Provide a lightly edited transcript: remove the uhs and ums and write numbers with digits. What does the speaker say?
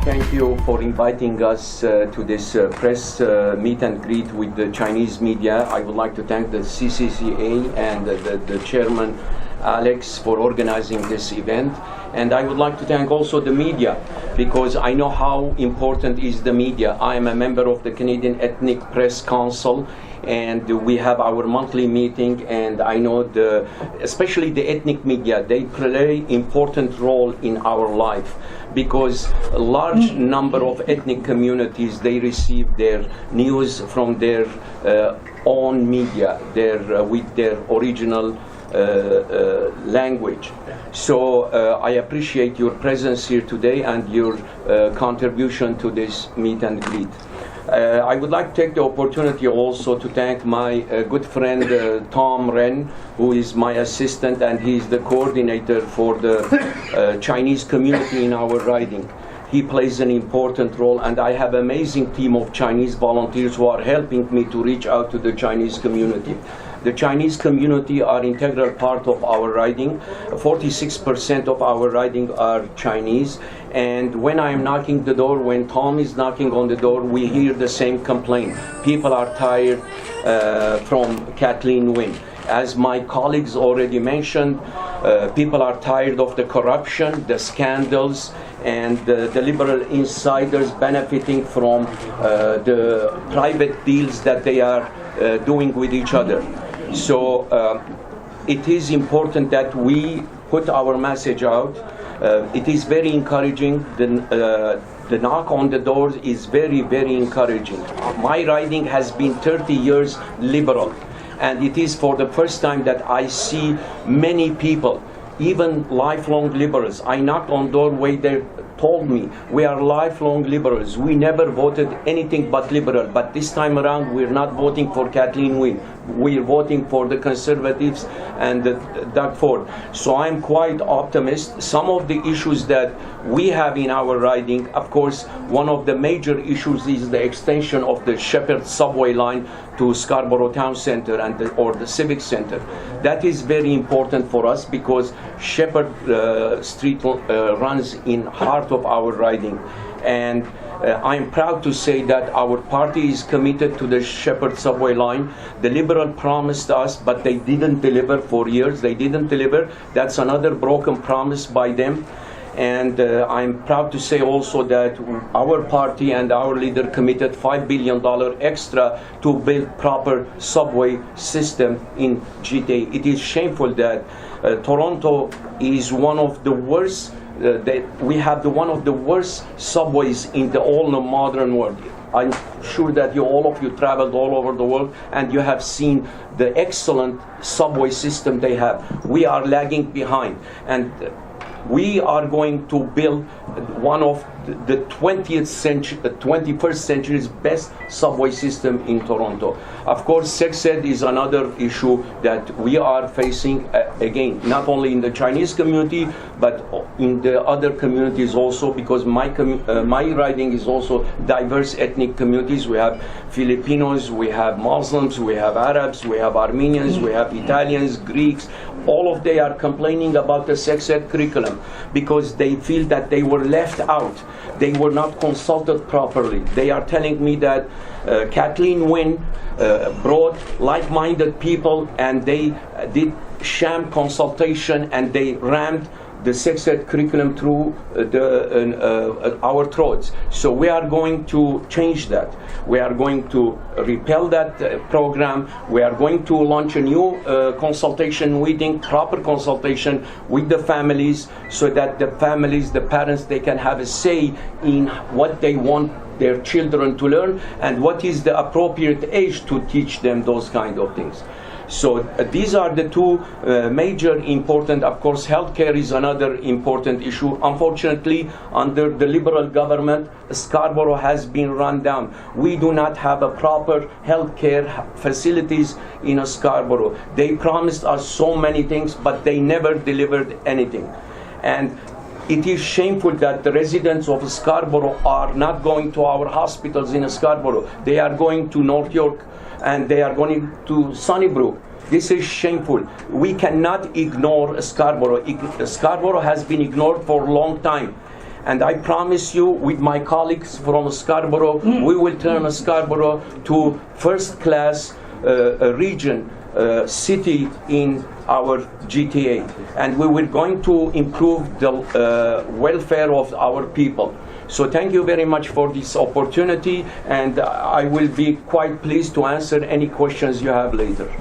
Thank you for inviting us to this press meet and greet with the Chinese media. I would like to thank the CCCA and the chairman, Alex, for organizing this event. And I would like to thank also the media, because I know how important is the media. I am a member of the Canadian Ethnic Press Council, and we have our monthly meeting, and I know especially the ethnic media, they play important role in our life, because a large number of ethnic communities, they receive their news from their own media, with their original language. So I appreciate your presence here today and your contribution to this meet and greet. I would like to take the opportunity also to thank my good friend Tom Wren, who is my assistant, and he is the coordinator for the Chinese community in our riding. He plays an important role, and I have an amazing team of Chinese volunteers who are helping me to reach out to the Chinese community. The Chinese community are integral part of our riding. 46% of our riding are Chinese, and when I am knocking the door, when Tom is knocking on the door, we hear the same complaint. People are tired from Kathleen Wynne. As my colleagues already mentioned, people are tired of the corruption, the scandals, and the liberal insiders benefiting from the private deals that they are doing with each other. So it is important that we put our message out. It is very encouraging. The knock on the doors is very, very encouraging. My riding has been 30 years liberal, and it is for the first time that I see many people, even lifelong liberals. I knocked on doorway, they told me, we are lifelong liberals. We never voted anything but liberal, but this time around we're not voting for Kathleen Wynne. We're voting for the Conservatives and Doug Ford. So I'm quite optimistic. Some of the issues that we have in our riding, of course, one of the major issues is the extension of the Shepherd subway line to Scarborough Town Center or the Civic Center. That is very important for us, because Shepherd Street runs in heart of our riding. And I am proud to say that our party is committed to the Shepherd subway line. The Liberal promised us, but they didn't deliver for years. They didn't deliver. That's another broken promise by them. And I'm proud to say also that our party and our leader committed $5 billion extra to build proper subway system in GTA. It is shameful that Toronto is one of the worst. We have one of the worst subways in the all modern world. I'm sure that all of you traveled all over the world, and you have seen the excellent subway system they have. We are lagging behind, and we are going to build one of the 21st century's best subway system in Toronto. Of course, sex ed is another issue that we are facing, again, not only in the Chinese community, but in the other communities also, because my riding is also diverse ethnic communities. We have Filipinos, we have Muslims, we have Arabs, we have Armenians, we have Italians, Greeks. All of they are complaining about the sex ed curriculum because they feel that they were left out. They were not consulted properly. They are telling me that Kathleen Wynne brought like-minded people, and they did sham consultation, and they rammed the sex ed curriculum through our throats. So we are going to change that. We are going to repeal that program. We are going to launch a new consultation meeting, proper consultation with the families, so that the families, the parents, they can have a say in what they want their children to learn and what is the appropriate age to teach them those kind of things. So these are the two major important. Of course, healthcare is another important issue. Unfortunately, under the Liberal government, Scarborough has been run down. We do not have a proper healthcare facilities in Scarborough. They promised us so many things, but they never delivered anything. And it is shameful that the residents of Scarborough are not going to our hospitals in Scarborough. They are going to North York, and they are going to Sunnybrook. This is shameful. We cannot ignore Scarborough. Scarborough has been ignored for a long time. And I promise you, with my colleagues from Scarborough, we will turn Scarborough to first-class region, city in our GTA. And we were going to improve the welfare of our people. So thank you very much for this opportunity, and I will be quite pleased to answer any questions you have later.